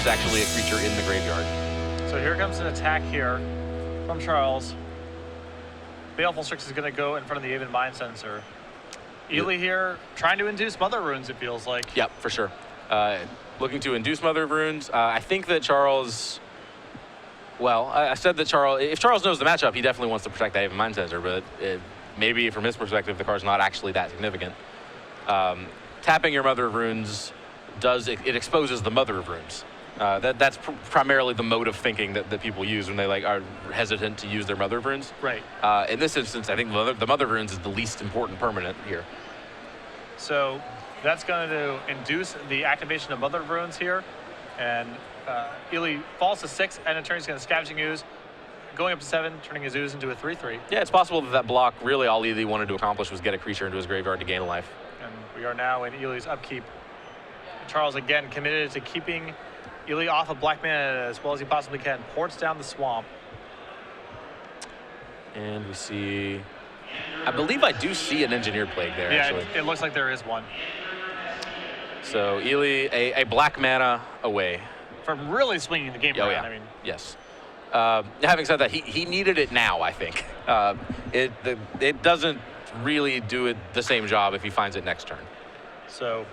there's actually a creature in the graveyard. So here comes an attack here from Charles. Baleful Strix is going to go in front of the Aven Mind Sensor. Ely here trying to induce Mother Runes, it feels like. Yep, for sure. Looking to induce Mother of Runes. I think that Charles... Well, I said that if Charles knows the matchup, he definitely wants to protect that Aven Mind Sensor, but maybe from his perspective, the card's not actually that significant. Tapping your Mother of Runes it exposes the Mother of Runes. That's primarily the mode of thinking that people use when they are hesitant to use their Mother of Runes. Right. In this instance, I think the Mother of Runes is the least important permanent here. So that's going to induce the activation of Mother of Runes here, and Ely falls to 6, and in turn he's going to Scavenging Ooze, going up to 7, turning his Ooze into a 3/3. Yeah, it's possible that block, really all Ely wanted to accomplish was get a creature into his graveyard to gain a life. And we are now in Ely's upkeep. Charles, again, committed to keeping Ely off of black mana as well as he possibly can. Ports down the swamp. And we see... I believe I do see an Engineered Plague there, actually. Yeah, it looks like there is one. So Ely, a black mana away. From really swinging the game around, yeah. I mean. Yes. Having said that, he needed it now, I think. It doesn't really do it the same job if he finds it next turn. So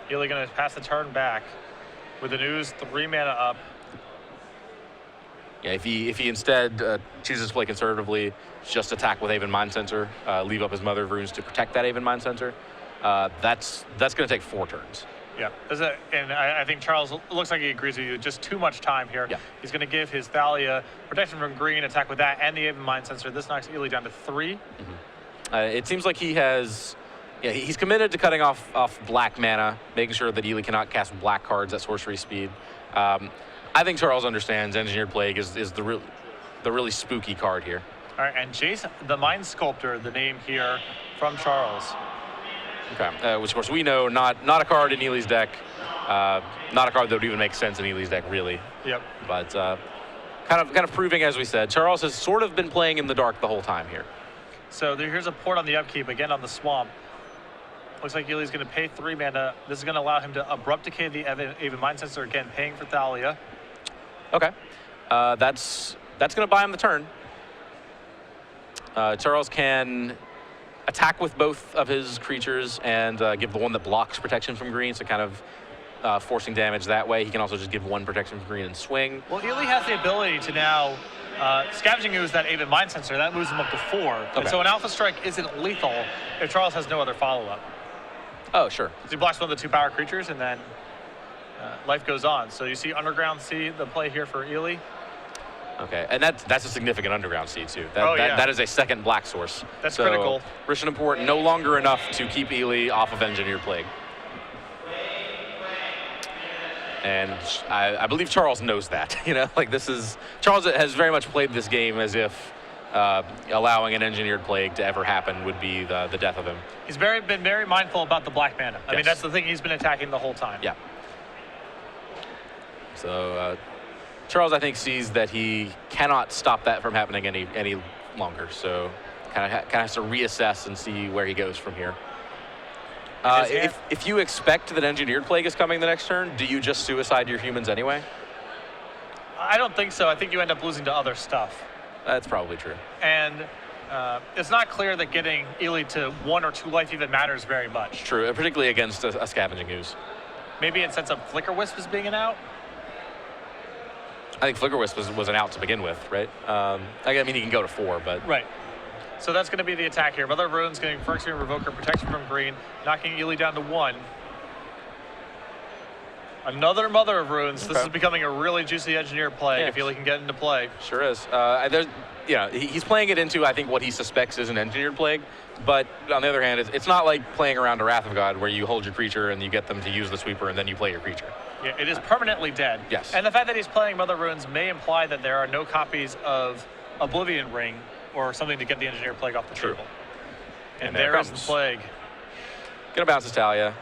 Ely going to pass the turn back with an Ooze, 3 mana up. Yeah, if he instead chooses to play conservatively, just attack with Aven Mind Sensor, leave up his Mother of Runes to protect that Aven Mind Sensor, that's going to take 4 turns. Yeah, and I think Charles looks like he agrees with you. Just too much time here. Yeah. He's going to give his Thalia protection from green, attack with that, and the Aven Mind Sensor. This knocks Ely down to 3. Mm-hmm. It seems like he's committed to cutting off black mana, making sure that Ely cannot cast black cards at sorcery speed. I think Charles understands Engineered Plague is the really spooky card here. All right, and Jace, the Mind Sculptor, the name here from Charles. Okay, which of course we know not a card in Ely's deck, not a card that would even make sense in Ely's deck, really. Yep. But kind of proving, as we said, Charles has sort of been playing in the dark the whole time here. So here's a port on the upkeep, again on the swamp. Looks like Ely's going to pay 3 mana. This is going to allow him to Abrupt Decay the Aven Mind Sensor, again paying for Thalia. Okay, that's going to buy him the turn. Charles can attack with both of his creatures and give the one that blocks protection from green, so kind of forcing damage that way. He can also just give 1 protection from green and swing. Well, Ely has the ability to now Scavenging Ooze that Aven Mind Sensor. That moves him up to 4. Okay. And so an Alpha Strike isn't lethal if Charles has no other follow-up. Oh, sure. So he blocks one of the 2 power creatures, and then life goes on. So you see Underground Sea, the play here for Ely. Okay, and that's a significant Underground Sea, too. That is a second black source. That's critical. Rich and Port no longer enough to keep Ely off of Engineered Plague. And I believe Charles knows that. Charles has very much played this game as if allowing an Engineered Plague to ever happen would be the death of him. He's been very mindful about the black mana. I mean, that's the thing he's been attacking the whole time. Yeah. So Charles, I think, sees that he cannot stop that from happening any longer. So kind of has to reassess and see where he goes from here. If you expect that Engineered Plague is coming the next turn, do you just suicide your humans anyway? I don't think so. I think you end up losing to other stuff. That's probably true. And it's not clear that getting Ely to 1 or 2 life even matters very much. True, particularly against a Scavenging Ooze. Maybe it sets up Flicker Wisp as being an out? I think Flicker Wisp was an out to begin with, right? I mean, he can go to 4, but... Right. So that's going to be the attack here. Mother of Runes getting first green Revoker, protection from green, knocking Ely down to 1. Another Mother of Runes. Okay. This is becoming a really juicy Engineered Plague if Ely can get into play. Sure is. He's playing it into, I think, what he suspects is an Engineered Plague. But on the other hand, it's not like playing around a Wrath of God where you hold your creature and you get them to use the sweeper and then you play your creature. Yeah, it is permanently dead. Yes. And the fact that he's playing Mother of Runes may imply that there are no copies of Oblivion Ring or something to get the Engineered Plague off the table. And there is the Plague. Gonna bounce his Thalia.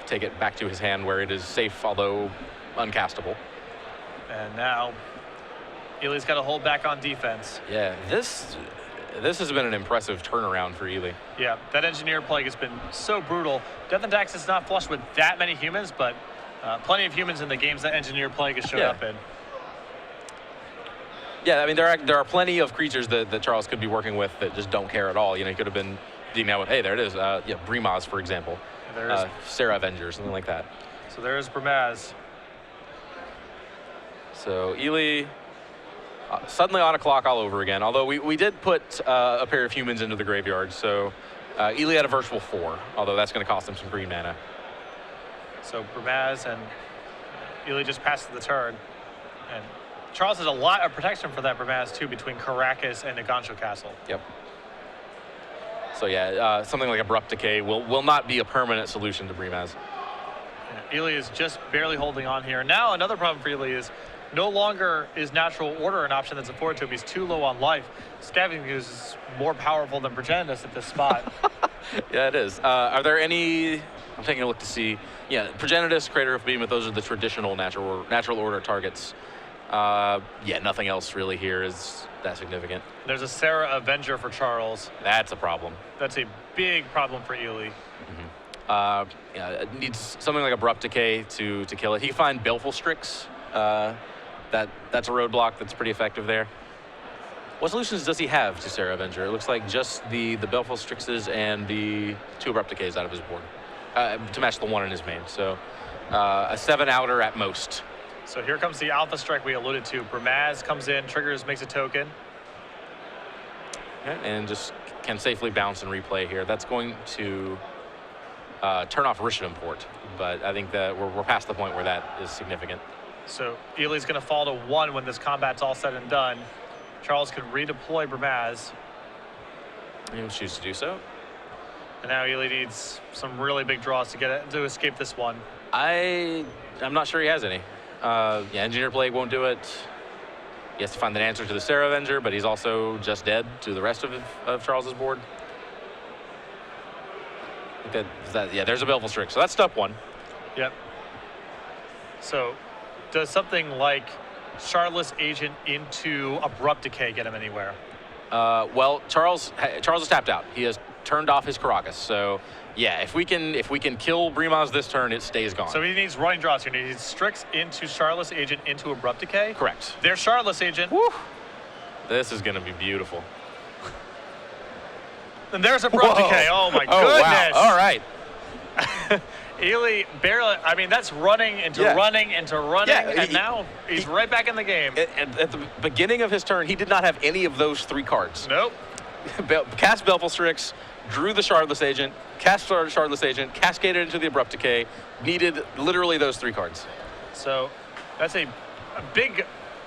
Take it back to his hand where it is safe, although uncastable. And now Ely's got to hold back on defense. Yeah, this has been an impressive turnaround for Ely. Yeah, that Engineered Plague has been so brutal. Death and Dax is not flushed with that many humans, but Plenty of humans in the games that Engineer Plague has showed up in. Yeah, I mean, there are plenty of creatures that Charles could be working with that just don't care at all. You know, he could have been dealing out with, hey, there it is. Brimaz, for example. Sarah Avenger, something like that. So there's Brimaz. So Ely suddenly on a clock all over again. Although we did put a pair of humans into the graveyard, so Ely had a virtual 4. Although that's going to cost him some green mana. So Brimaz and Ely just passed the turn, and Charles has a lot of protection for that Brimaz too between Caracas and Nagansho Castle. Yep. So yeah, something like Abrupt Decay will not be a permanent solution to Brimaz. Yeah, Ely is just barely holding on here. Now another problem for Ely is no longer is Natural Order an option that's afforded to him. He's too low on life. Scavenging Ooze is more powerful than Progenitus at this spot. Yeah, it is. Are there any? I'm taking a look to see. Yeah, Progenitus, Crater of Behemoth, those are the traditional natural order targets. Yeah, nothing else really here is that significant. There's a Sarah Avenger for Charles. That's a problem. That's a big problem for Ely. Yeah, it needs something like Abrupt Decay to kill it. He can find Baleful Strix. That's a roadblock that's pretty effective there. What solutions does he have to Sarah Avenger? It looks like just the Baleful Strixes and the 2 Abrupt Decays out of his board to match the 1 in his main. So a 7 outer at most. So here comes the Alpha Strike we alluded to. Brimaz comes in, triggers, makes a token. Okay, and just can safely bounce and replay here. That's going to turn off Rishon Import, but I think that we're past the point where that is significant. So Ely's going to fall to 1 when this combat's all said and done. Charles can redeploy Brimaz. He'll choose to do so. And now Ely needs some really big draws to escape this one. I'm not sure he has any. Yeah, Engineer Plague won't do it. He has to find an answer to the Sarah Avenger, but he's also just dead to the rest of Charles's board. Yeah, there's a Baleful Strix. So that's step 1. Yep. So does something like Shardless Agent into Abrupt Decay get him anywhere? Well, Charles is tapped out. He has turned off his Caracas. So yeah, if we can kill Brimaz this turn, it stays gone. So he needs running draws here. He needs Strix into Shardless Agent into Abrupt Decay. Correct. There's Shardless Agent. Woo! This is going to be beautiful. And there's Abrupt Decay. Oh my goodness. Wow. All right. Ely barely, I mean, that's running into running into running, and now he's right back in the game. At the beginning of his turn, he did not have any of those 3 cards. Nope. Cast Baleful Strix, drew the Shardless Agent, cast Shardless Agent, cascaded into the Abrupt Decay, needed literally those 3 cards. So that's a big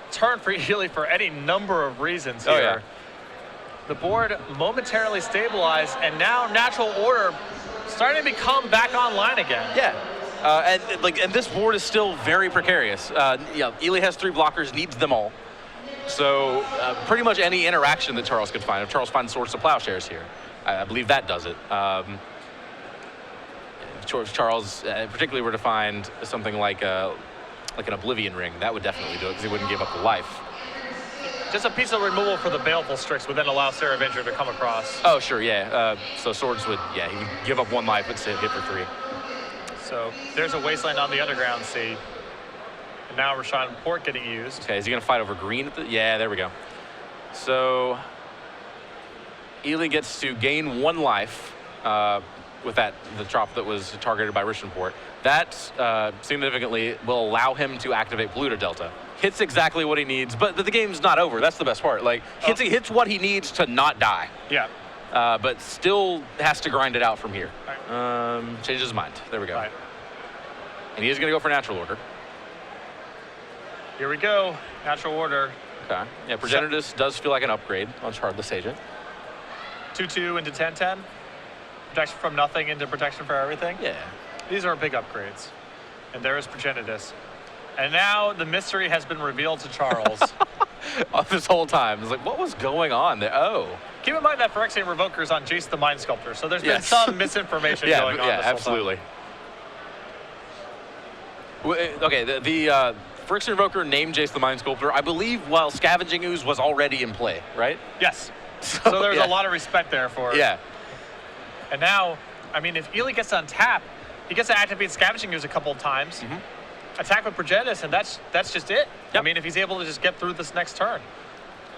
turn for Ely for any number of reasons here. Oh, yeah. The board momentarily stabilized, and now Natural Order starting to become back online again. Yeah, and this board is still very precarious. Yeah, Ely has 3 blockers, needs them all. So pretty much any interaction that Charles could find, if Charles finds Swords to Plowshares here, I believe that does it. If Charles particularly were to find something like an Oblivion Ring, that would definitely do it because he wouldn't give up the life. Just a piece of removal for the Baleful Strix would then allow Sarah Avenger to come across. Oh, sure, yeah. So Swords would, he would give up 1 life, but hit for 3. So there's a Wasteland on the Underground Sea. And now Rishon Port getting used. Okay, is he going to fight over green? Yeah, there we go. So Ely gets to gain 1 life with the drop that was targeted by Rishon Port. That significantly will allow him to activate Polluter Delta. Hits exactly what he needs, but the game's not over. That's the best part. Like, hits what he needs to not die. Yeah. But still has to grind it out from here. Right. Changes his mind. There we go. Right. And he is going to go for Natural Order. Here we go. Natural Order. Okay. Yeah, Progenitus does feel like an upgrade on Shardless Agent. 2/2 into 10/10. Protection from nothing into protection for everything. Yeah. These are big upgrades. And there is Progenitus. And now the mystery has been revealed to Charles. This whole time. It's like, what was going on there? Oh. Keep in mind that Phyrexian Revoker is on Jace the Mind Sculptor, so there's been some misinformation going on. Yeah, this whole absolutely. Okay, the Phyrexian Revoker named Jace the Mind Sculptor, I believe, while Scavenging Ooze was already in play, right? Yes. So there's a lot of respect there for it. Yeah. And now, I mean, if Ely gets on tap, he gets to activate Scavenging Ooze a couple of times. attack with Progenitus, and that's just it. Yep. I mean, if he's able to just get through this next turn,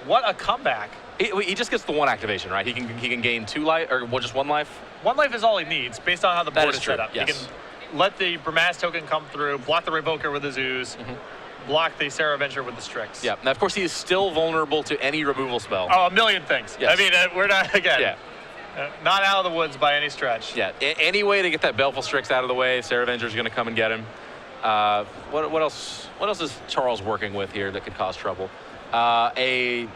what a comeback! He just gets the one activation, right? He can gain 2 life or just 1 life. 1 life is all he needs based on how the board is true. set up. Yes. He can let the Bramass token come through, block the Revoker with his Ooze, block the Sarah Avenger with the Strix. Yeah. Now, of course, he is still vulnerable to any removal spell. Oh, a million things. Yes. I mean, we're not again. Yeah. Not out of the woods by any stretch. Yeah. Any way to get that Baleful Strix out of the way, Sarah Avenger's going to come and get him. What else? What else is Charles working with here that could cause trouble? A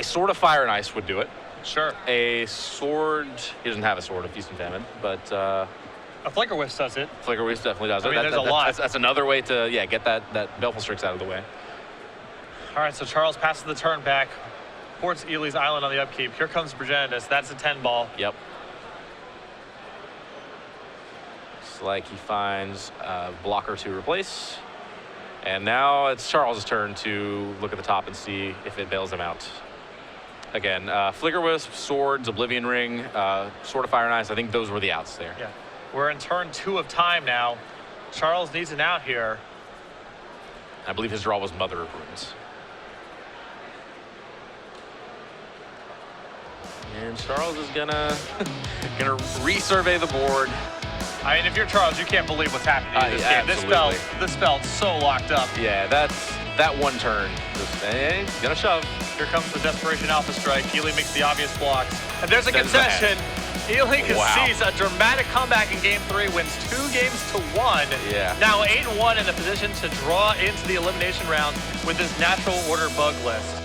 Sword of Fire and Ice would do it. Sure. A sword. He doesn't have a sword of Feast and Famine, but A Flicker Wisp does it. Flicker Wisp definitely does it. I mean, there's a lot. That's another way to get that Baleful Strix out of the way. All right, so Charles passes the turn back, ports Ely's Island on the upkeep. Here comes Progenitus. That's a 10 ball. Yep. It's like he finds a blocker to replace. And now it's Charles' turn to look at the top and see if it bails him out. Again, Flicker Wisp, Swords, Oblivion Ring, Sword of Fire and Ice. I think those were the outs there. Yeah. We're in turn 2 of time now. Charles needs an out here. I believe his draw was Mother of Runes. And Charles is gonna resurvey the board. I mean, if you're Charles, you can't believe what's happening in this game. Absolutely. This spell's so locked up. Yeah, that one turn. He's gonna shove. Here comes the Desperation Alpha Strike. Ely makes the obvious blocks. And there's a Sends the concession. Ely Wow. sees a dramatic comeback in Game 3, wins 2 games to 1. Yeah. Now 8-1 in a position to draw into the elimination round with his natural order bug list.